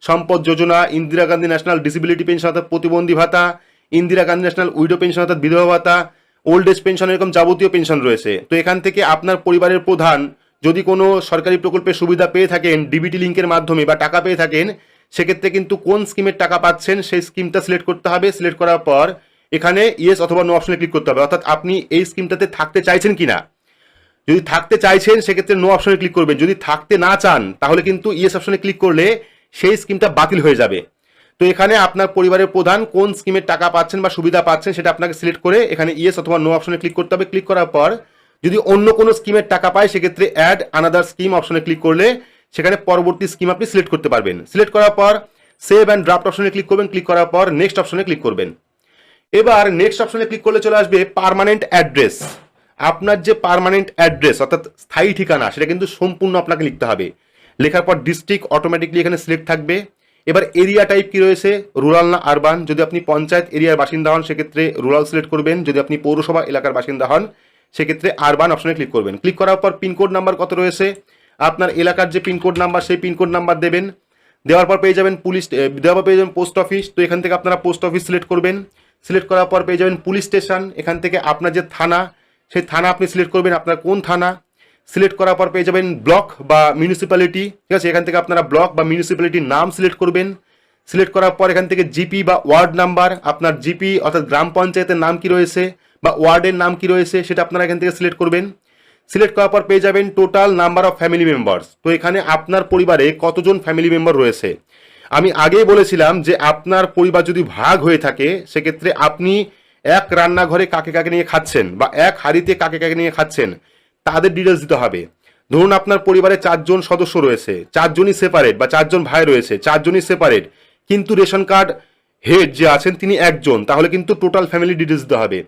সম্পদ যোজনা, Indira Gandhi national disability pension অর্থাৎ প্রতিবন্ধী ভাতা, Indira Gandhi national widow pension অর্থাৎ বিধবা ভাতা, ওল্ড এজ পেনশন, এরকম যাবতীয় পেনশন রয়েছে। তো এখান থেকে আপনার পরিবারের প্রধান যদি কোনো সরকারি প্রকল্পের সুবিধা পেয়ে থাকেন ডিবিটি লিঙ্কের মাধ্যমে বা টাকা পেয়ে থাকেন, সেক্ষেত্রে কিন্তু কোন স্কিমের টাকা পাচ্ছেন সেই স্কিমটা সিলেক্ট করতে হবে। সিলেক্ট করার পর এখানে ইয়েস অথবা নো অপশনে ক্লিক করতে হবে, অর্থাৎ আপনি এই স্কিমটাতে থাকতে চাইছেন কিনা। যদি থাকতে চাইছেন সেক্ষেত্রে নো অপশনে ক্লিক করবেন। যদি থাকতে না চান তাহলে কিন্তু ইয়েস অপশনে ক্লিক করলে সেই স্কিমটা বাতিল হয়ে যাবে। তো এখানে আপনার পরিবারের প্রধান কোন স্কিমের টাকা পাচ্ছেন বা সুবিধা পাচ্ছেন সেটা আপনাকে সিলেক্ট করে এখানে ইয়েস অথবা নো অপশনে ক্লিক করতে হবে। ক্লিক করার পর যদি অন্য কোনো স্কিমের টাকা পায় সেক্ষেত্রে অ্যাড আনাদার স্কিম অপশনে ক্লিক করলে সেখানে পরবর্তী স্কিম আপনি সিলেক্ট করতে পারবেন। সিলেক্ট করার পর সেভ অ্যান্ড ড্রাফট অপশনে ক্লিক করবেন। ক্লিক করার পর নেক্সট অপশনে ক্লিক করবেন। এবার নেক্সট অপশনে ক্লিক করলে চলে আসবে পার্মানেন্ট অ্যাড্রেস। আপনার যে পার্মানেন্ট অ্যাড্রেস অর্থাৎ স্থায়ী ঠিকানা সেটা কিন্তু সম্পূর্ণ আপনাকে লিখতে হবে। লেখার পর ডিস্ট্রিক্ট অটোমেটিকলি এখানে সিলেক্ট থাকবে। এবার এরিয়া টাইপ কি রয়েছে, রুরাল না আরবান। যদি আপনি পঞ্চায়েত এরিয়ার বাসিন্দা হন সেক্ষেত্রে রুরাল সিলেক্ট করবেন। যদি আপনি পৌরসভা এলাকার বাসিন্দা হন সেক্ষেত্রে আরবান অপশনে ক্লিক করবেন। ক্লিক করার পর পিনকোড নাম্বার কত রয়েছে, আপনার এলাকার যে পিনকোড নাম্বার সেই পিনকোড নাম্বার দেবেন। দেওয়ার পর পেয়ে যাবেন পুলিশ, দেওয়ার পর পেয়ে যাবেন পোস্ট অফিস। তো এখান থেকে আপনারা পোস্ট অফিস সিলেক্ট করবেন। সিলেক্ট করার পর পেয়ে যাবেন পুলিশ স্টেশন। এখান থেকে আপনার যে থানা সেই থানা আপনি সিলেক্ট করবেন, আপনার কোন থানা। সিলেক্ট করার পর পেয়ে যাবেন ব্লক বা মিউনিসিপ্যালিটি, ঠিক আছে। এখান থেকে আপনারা ব্লক বা মিউনিসিপ্যালিটির নাম সিলেক্ট করবেন। সিলেক্ট করার পর এখান থেকে জিপি বা ওয়ার্ড নাম্বার, আপনার জিপি অর্থাৎ গ্রাম পঞ্চায়েতের নাম কি রয়েছে বা ওয়ার্ডের নাম কি রয়েছে সেটা আপনারা এখান থেকে সিলেক্ট করবেন। সিলেক্ট করার পর পেয়ে যাবেন total number of family members. তো এখানে আপনার পরিবারে কতজন ফ্যামিলি মেম্বার রয়েছে। আমি আগেই বলেছিলাম যে আপনার পরিবার যদি ভাগ হয়ে থাকে সেক্ষেত্রে আপনি এক রান্নাঘরে কাকে কাকে নিয়ে খাচ্ছেন বা এক হাঁড়িতে কাকে কাকে নিয়ে খাচ্ছেন তাদের ডিটেলস দিতে হবে। ধরুন আপনার পরিবারে 4 জন সদস্য রয়েছে, 4 জনই সেপারেট বা 4 জন ভাই রয়েছে, 4 জনই সেপারেট, কিন্তু রেশন কার্ড হেড যে আছেন তিনি একজন, তাহলে কিন্তু টোটাল ফ্যামিলি ডিটেলস দিতে হবে।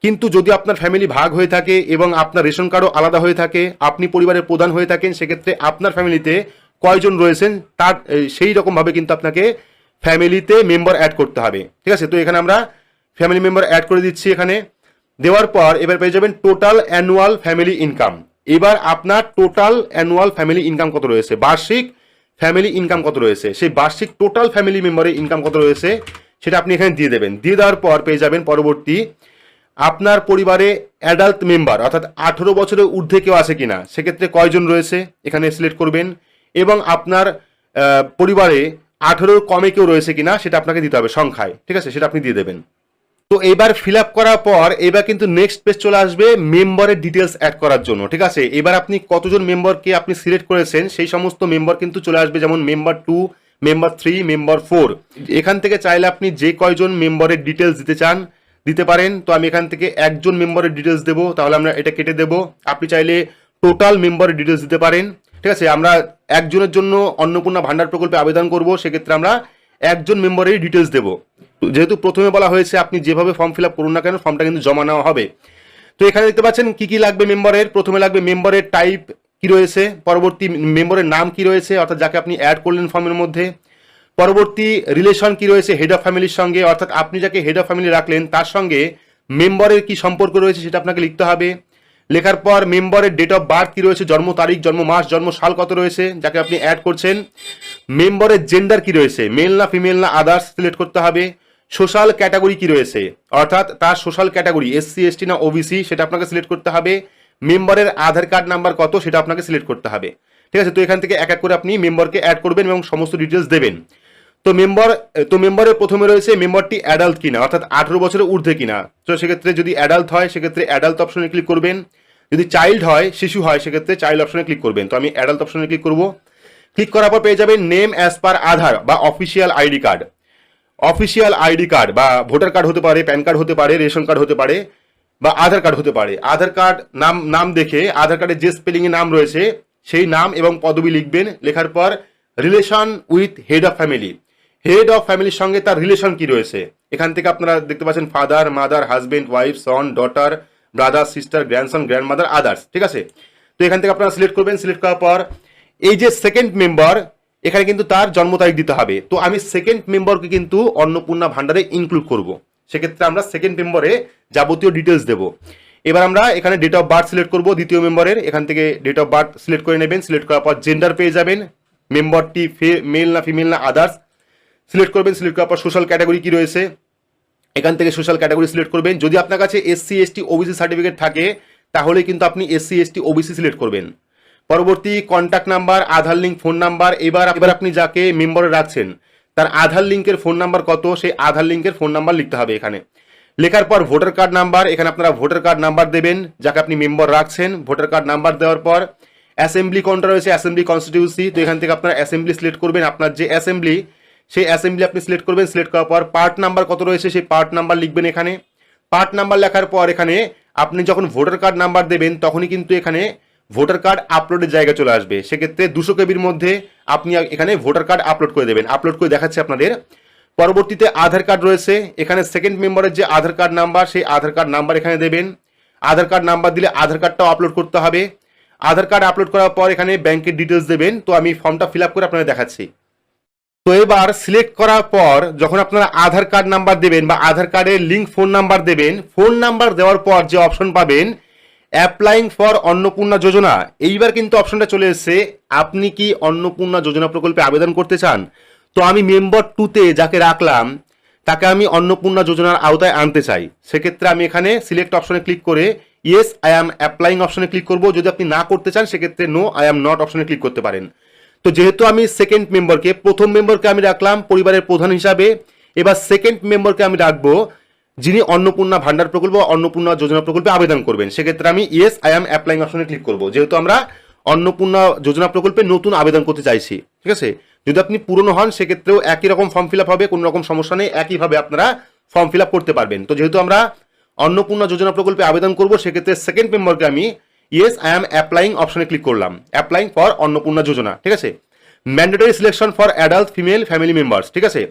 কিন্তু যদি আপনার ফ্যামিলি ভাগ হয়ে থাকে এবং আপনার রেশন কার্ডও আলাদা হয়ে থাকে, আপনি পরিবারের প্রধান হয়ে থাকেন, সেক্ষেত্রে আপনার ফ্যামিলিতে কয়জন রয়েছেন তার সেই রকমভাবে কিন্তু আপনাকে ফ্যামিলিতে মেম্বার অ্যাড করতে হবে। ঠিক আছে, তো এখানে আমরা ফ্যামিলি মেম্বার অ্যাড করে দিচ্ছি। এখানে দেওয়ার পর এবার পেয়ে যাবেন টোটাল অ্যানুয়াল ফ্যামিলি ইনকাম। এবার আপনার টোটাল অ্যানুয়াল ফ্যামিলি ইনকাম কত রয়েছে, বার্ষিক ফ্যামিলি ইনকাম কত রয়েছে, সেই বার্ষিক টোটাল ফ্যামিলি মেম্বারের ইনকাম কত রয়েছে সেটা আপনি এখানে দিয়ে দেবেন। দিয়ে দেওয়ার পর পেয়ে যাবেন পরবর্তী আপনার পরিবারে অ্যাডাল্ট মেম্বার অর্থাৎ 18 বছরের ঊর্ধ্বে কেউ আছে কিনা, সেক্ষেত্রে কয়জন রয়েছে এখানে সিলেক্ট করবেন, এবং আপনার পরিবারে 18 কমে কেউ রয়েছে কিনা সেটা আপনাকে দিতে হবে সংখ্যায়। ঠিক আছে, সেটা আপনি দিয়ে দেবেন। তো এবার ফিল আপ করার পর এবার কিন্তু নেক্সট পেজ চলে আসবে মেম্বারের ডিটেলস অ্যাড করার জন্য। ঠিক আছে, এবার আপনি কতজন মেম্বারকে আপনি সিলেক্ট করেছেন সেই সমস্ত মেম্বার কিন্তু চলে আসবে, যেমন মেম্বার 2, মেম্বার 3, মেম্বার 4। এখান থেকে চাইলে আপনি যে কয়জন মেম্বারের ডিটেলস দিতে চান দিতে পারেন। তো আমি এখান থেকে একজন মেম্বারের ডিটেলস দেবো, তাহলে আমরা এটা কেটে দেবো। আপনি চাইলে টোটাল মেম্বারের ডিটেলস দিতে পারেন। ঠিক আছে, আমরা একজনের জন্য অন্নপূর্ণা ভান্ডার প্রকল্পে আবেদন করব, সেক্ষেত্রে আমরা একজন মেম্বারেরই ডিটেলস দেবো। যেহেতু প্রথমে বলা হয়েছে আপনি যেভাবে ফর্ম ফিল আপ করুন না কেন ফর্মটা কিন্তু জমা নেওয়া হবে। তো এখানে দেখতে পাচ্ছেন কি কি লাগবে মেম্বারের। প্রথমে লাগবে মেম্বারের টাইপ কি রয়েছে, পরবর্তী মেম্বারের নাম কি রয়েছে অর্থাৎ যাকে আপনি অ্যাড করলেন ফর্মের মধ্যে, পরবর্তী রিলেশন কি রয়েছে হেড অফ ফ্যামিলির সঙ্গে, অর্থাৎ আপনি যাকে হেড অফ ফ্যামিলি রাখলেন তার সঙ্গে মেম্বারের কি সম্পর্ক রয়েছে সেটা আপনাকে লিখতে হবে। লেখার পর মেম্বারের ডেট অফ বার্থ কি রয়েছে, জন্ম তারিখ, জন্ম মাস, জন্ম সাল কত রয়েছে যাকে আপনি অ্যাড করছেন। মেম্বারের জেন্ডার কি রয়েছে, মেল না ফিমেল না আদার্স সিলেক্ট করতে হবে। সোশ্যাল ক্যাটাগরি কি রয়েছে অর্থাৎ তার সোশ্যাল ক্যাটাগরি SC ST না OBC সেটা আপনাকে সিলেক্ট করতে হবে। মেম্বারের আধার কার্ড নাম্বার কত সেটা আপনাকে সিলেক্ট করতে হবে। ঠিক আছে, তো এখান থেকে এক এক করে আপনি মেম্বারকে অ্যাড করবেন এবং সমস্ত ডিটেলস দেবেন। তো মেম্বারের প্রথমে রয়েছে মেম্বারটি অ্যাডাল্ট কিনা অর্থাৎ 18 বছরের ঊর্ধ্বে কিনা। তো সেক্ষেত্রে যদি অ্যাডাল্ট হয় সেক্ষেত্রে অ্যাডাল্ট অপশনে ক্লিক করবেন, যদি চাইল্ড হয় শিশু হয় সেক্ষেত্রে চাইল্ড অপশনে ক্লিক করবেন। তো আমি অ্যাডাল্ট অপশনে ক্লিক করব। ক্লিক করার পর পেয়ে যাবেন নেম অ্যাজ পার আধার বা official ID card. Official ID card বা ভোটার কার্ড হতে পারে, প্যান কার্ড হতে পারে, রেশন কার্ড হতে পারে বা আধার কার্ড হতে পারে। আধার কার্ড নাম দেখে আধার কার্ডে যে স্পেলিংয়ে নাম রয়েছে সেই নাম এবং পদবি লিখবেন। লেখার পর relation with head of family, head of ফ্যামিলির সঙ্গে তার রিলেশন কি রয়েছে। এখান থেকে আপনারা দেখতে পাচ্ছেন father, mother, husband, wife, son, daughter, brother, sister, grandson, grandmother, others. ঠিক আছে, তো এখান থেকে আপনারা সিলেক্ট করবেন। সিলেক্ট করার পর এই যে সেকেন্ড মেম্বার এখানে কিন্তু তার জন্ম তারিখ দিতে হবে। তো আমি সেকেন্ড মেম্বারকে কিন্তু অন্নপূর্ণা ভান্ডারে ইনক্লুড করব, সেক্ষেত্রে আমরা সেকেন্ড মেম্বারে যাবতীয় ডিটেলস দেবো। এবার আমরা এখানে ডেট অফ বার্থ সিলেক্ট করব দ্বিতীয় মেম্বারের। এখান থেকে ডেট অফ বার্থ সিলেক্ট করে নেবেন। সিলেক্ট করার পর জেন্ডার পেয়ে যাবেন, মেম্বারটি মেল না ফিমেল না আদার্স সিলেক্ট করবেন। সিলেক্ট করার পর সোশ্যাল ক্যাটাগরি কি রয়েছে এখান থেকে সোশ্যাল ক্যাটাগরি সিলেক্ট করবেন। যদি আপনার কাছে SC ST OBC সার্টিফিকেট থাকে তাহলে কিন্তু আপনি SC ST OBC সিলেক্ট করবেন। পরবর্তী কন্ট্যাক্ট নাম্বার, আধার লিঙ্ক, ফোন নাম্বার। এবার আপনি যাকে মেম্বারে রাখছেন তার আধার লিঙ্কের ফোন নাম্বার কত সেই আধার লিঙ্কের ফোন নাম্বার লিখতে হবে এখানে। লেখার পর ভোটার কার্ড নাম্বার, এখানে আপনারা ভোটার কার্ড নাম্বার দেবেন যাকে আপনি মেম্বার রাখছেন। ভোটার কার্ড নাম্বার দেওয়ার পর অ্যাসেম্বলি কোনটা রয়েছে, অ্যাসেম্বলি কনস্টিটিউন্সি। তো এখান থেকে আপনারা অ্যাসেম্বলি সিলেক্ট করবেন, আপনার যে অ্যাসেম্বলি সেই অ্যাসেম্বলি আপনি সিলেক্ট করবেন। সিলেক্ট করার পর পার্ট নাম্বার কত রয়েছে সেই পার্ট নাম্বার লিখবেন এখানে। পার্ট নাম্বার লেখার পর এখানে আপনি যখন ভোটার কার্ড নাম্বার দেবেন তখনই কিন্তু এখানে ভোটার কার্ড আপলোডের জায়গা চলে আসবে। সেক্ষেত্রে 200 কেবির মধ্যে আপনি এখানে ভোটার কার্ড আপলোড করে দেবেন। আপলোড করে দেখাচ্ছে আপনাদের। পরবর্তীতে আধার কার্ড রয়েছে, এখানে সেকেন্ড মেম্বারের যে আধার কার্ড নাম্বার সেই আধার কার্ড নাম্বার এখানে দেবেন। আধার কার্ড নাম্বার দিলে আধার কার্ডটাও আপলোড করতে হবে। আধার কার্ড আপলোড করার পর এখানে ব্যাংকের ডিটেলস দেবেন। তো আমি ফর্মটা ফিল আপ করে আপনাদের দেখাচ্ছি। তো এবার সিলেক্ট করার পর যখন আপনারা আধার কার্ড নাম্বার দেবেন বা আধার কার্ডের লিঙ্ক ফোন নাম্বার দেবেন, ফোন নাম্বার দেওয়ার পর যে অপশন পাবেন অ্যাপ্লাইং ফর অন্নপূর্ণা যোজনা, এইবার কিন্তু অপশনটা চলে এসেছে আপনি কি অন্নপূর্ণা যোজনা প্রকল্পে আবেদন করতে চান। তো আমি মেম্বার 2-তে যাকে রাখলাম তাকে আমি অন্নপূর্ণা যোজনার আওতায় আনতে চাই। সেক্ষেত্রে আমি এখানে সিলেক্ট অপশনে ক্লিক করে ইয়েস আই অ্যাম অ্যাপ্লাইং অপশনে ক্লিক করব। যদি আপনি না করতে চান সেক্ষেত্রে নো আই অ্যাম নট অপশনে ক্লিক করতে পারেন। তো যেহেতু আমি সেকেন্ড মেম্বারকে, প্রথম মেম্বারকে আমি রাখলাম পরিবারের প্রধান হিসাবে, এবার সেকেন্ড মেম্বারকে আমি রাখবো যিনি অন্নপূর্ণা ভান্ডার প্রকল্প বা অন্নপূর্ণা যোজনা প্রকল্পে আবেদন করবেন। সেক্ষেত্রে আমি ইয়েস আই অ্যাম অ্যাপ্লাইং অপশনে ক্লিক করবো, যেহেতু আমরা অন্নপূর্ণা যোজনা প্রকল্পে নতুন আবেদন করতে চাইছি। ঠিক আছে, যদি আপনি পুরনো হন সেক্ষেত্রেও একই রকম ফর্ম ফিল আপ হবে, কোনো রকম সমস্যা নেই, একইভাবে আপনারা ফর্ম ফিল আপ করতে পারবেন। তো যেহেতু আমরা অন্নপূর্ণা যোজনা প্রকল্পে আবেদন করবো, সেক্ষেত্রে সেকেন্ড মেম্বারকে আমি ইয়েস আই অ্যাম অ্যাপ্লাইং অপশনে ক্লিক করলাম, অ্যাপ্লাইং ফর অন্নপূর্ণা যোজনা। ঠিক আছে, mandatory selection for adult female family members. ঠিক আছে,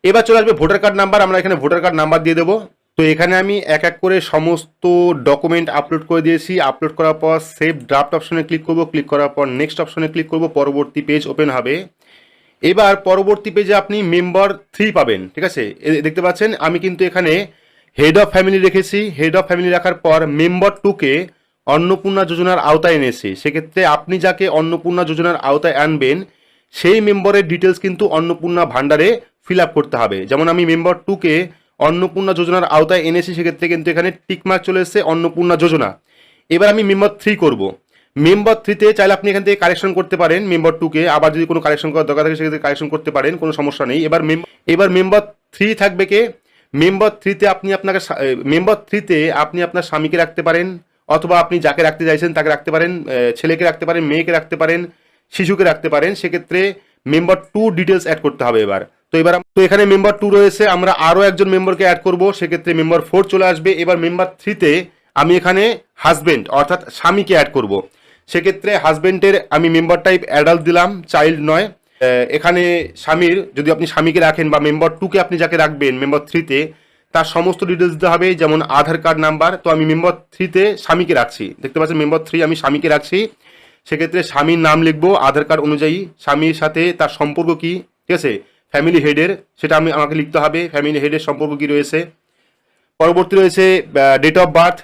এবার চলে আসবে ভোটার কার্ড নাম্বার। আমরা এখানে ভোটার কার্ড নাম্বার দিয়ে দেবো। তো এখানে আমি এক এক করে সমস্ত ডকুমেন্ট আপলোড করে দিয়েছি। আপলোড করার পর সেভ ড্রাফট অপশনে ক্লিক করব, ক্লিক করার পর নেক্সট অপশনে ক্লিক করব, পরবর্তী পেজ ওপেন হবে। এবার পরবর্তী পেজে আপনি মেম্বার 3 পাবেন। ঠিক আছে, দেখতে পাচ্ছেন আমি কিন্তু এখানে হেড অফ ফ্যামিলি রেখেছি। হেড অফ ফ্যামিলি রাখার পর মেম্বার 2কে অন্নপূর্ণা যোজনার আওতায় এনেছি। সেক্ষেত্রে আপনি যাকে অন্নপূর্ণা যোজনার আওতায় আনবেন সেই মেম্বারের ডিটেলস কিন্তু অন্নপূর্ণা ভান্ডারে ফিল আপ করতে হবে। যেমন আমি মেম্বার 2কে অন্নপূর্ণা যোজনার আওতায় এনেছি, সেক্ষেত্রে কিন্তু এখানে টিকমার্ক চলে এসেছে অন্নপূর্ণা যোজনা। এবার আমি মেম্বার 3 করব। মেম্বার 3তে চাইলে আপনি এখান থেকে কারেকশন করতে পারেন মেম্বার 2কে, আবার যদি কোনো কারেকশন করার দরকার থাকে সেক্ষেত্রে কারেকশন করতে পারেন, কোনো সমস্যা নেই। এবার মেম্বার 3 থাকবে কে, মেম্বার 3তে আপনি আপনার স্বামীকে রাখতে পারেন, অথবা আপনি যাকে রাখতে চাইছেন তাকে রাখতে পারেন, ছেলেকে রাখতে পারেন, মেয়েকে রাখতে পারেন, শিশুকে রাখতে পারেন। সেক্ষেত্রে মেম্বার 2 ডিটেলস অ্যাড করতে হবে। তো এখানে মেম্বার 2 রয়েছে, আমরা আরও একজন মেম্বারকে অ্যাড করব, সেক্ষেত্রে মেম্বার 4 চলে আসবে। এবার মেম্বার 3তে আমি এখানে হাজবেন্ড অর্থাৎ স্বামীকে অ্যাড করব। সেক্ষেত্রে হাজবেন্ডের আমি মেম্বার টাইপ অ্যাডাল্ট দিলাম, চাইল্ড নয়। এখানে স্বামীর, যদি আপনি স্বামীকে রাখেন বা মেম্বার 2কে আপনি যাকে রাখবেন মেম্বার 3তে, তার সমস্ত ডিটেলস দিতে হবে, যেমন আধার কার্ড নাম্বার। তো আমি মেম্বার 3তে স্বামীকে রাখছি, দেখতে পাচ্ছেন মেম্বার 3 আমি স্বামীকে রাখছি। সেক্ষেত্রে স্বামীর নাম লিখবো আধার কার্ড অনুযায়ী, স্বামীর সাথে তার সম্পর্ক কি, ঠিক আছে, ফ্যামিলি হেডের সেটা আমাকে লিখতে হবে, ফ্যামিলি হেডের সম্পর্ক কি রয়েছে। পরবর্তী রয়েছে ডেট অফ বার্থ।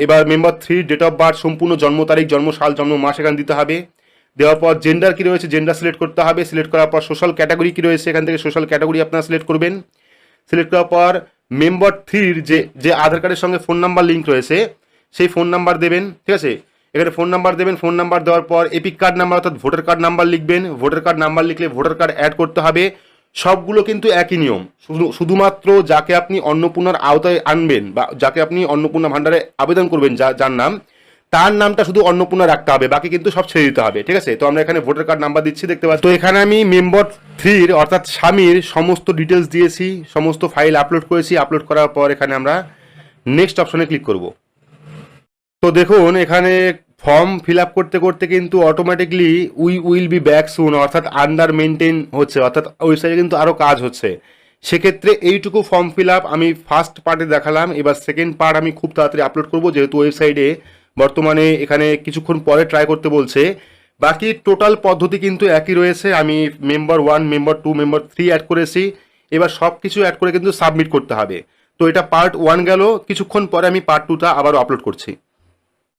এবার মেম্বার 3 ডেট অফ বার্থ, সম্পূর্ণ জন্ম তারিখ, জন্ম সাল, জন্ম মাস এখানে দিতে হবে। দেওয়ার পর জেন্ডার কি রয়েছে, জেন্ডার সিলেক্ট করতে হবে। সিলেক্ট করার পর সোশ্যাল ক্যাটাগরি কি রয়েছে, এখান থেকে সোশ্যাল ক্যাটাগরি আপনারা সিলেক্ট করবেন। সিলেক্ট করার পর মেম্বার 3-র যে আধার কার্ডের সঙ্গে ফোন নাম্বার লিঙ্ক রয়েছে সেই ফোন নাম্বার দেবেন। ঠিক আছে, এখানে ফোন নাম্বার দেবেন। ফোন নাম্বার দেওয়ার পর এপিক কার্ড নাম্বার অর্থাৎ ভোটার কার্ড নাম্বার লিখবেন। ভোটার কার্ড নাম্বার লিখলে ভোটার কার্ড অ্যাড করতে হবে। সবগুলো কিন্তু একই নিয়ম, শুধুমাত্র যাকে আপনি অন্নপূর্ণার আওতায় আনবেন বা যাকে আপনি অন্নপূর্ণা ভান্ডারে আবেদন করবেন, যার নাম, তার নামটা শুধু অন্নপূর্ণা রাখতে হবে, বাকি কিন্তু সব ছেড়ে দিতে হবে। ঠিক আছে, তো আমরা এখানে ভোটার কার্ড নাম্বার দিচ্ছি, দেখতে পাচ্ছি। তো এখানে আমি মেম্বার 3-র অর্থাৎ স্বামীর সমস্ত ডিটেলস দিয়েছি, সমস্ত ফাইল আপলোড করেছি। আপলোড করার পর এখানে আমরা নেক্সট অপশনে ক্লিক করব। তো দেখুন এখানে ফর্ম ফিল আপ করতে করতে কিন্তু automatically will be back soon অর্থাৎ আন্ডার মেনটেন হচ্ছে, অর্থাৎ ওয়েবসাইটে কিন্তু আরও কাজ হচ্ছে। সেক্ষেত্রে এইটুকু ফর্ম ফিল আপ আমি ফার্স্ট পার্টে দেখালাম। এবার সেকেন্ড পার্ট আমি খুব তাড়াতাড়ি আপলোড করব, যেহেতু ওয়েবসাইটে বর্তমানে এখানে কিছুক্ষণ পরে ট্রাই করতে বলছে। বাকি টোটাল পদ্ধতি কিন্তু একই রয়েছে। আমি মেম্বার 1, মেম্বার 2, মেম্বার 3 অ্যাড করেছি। এবার সব কিছু অ্যাড করে কিন্তু সাবমিট করতে হবে। তো এটা পার্ট 1 গেল, কিছুক্ষণ পরে আমি পার্ট 2টা আবারও আপলোড করছি।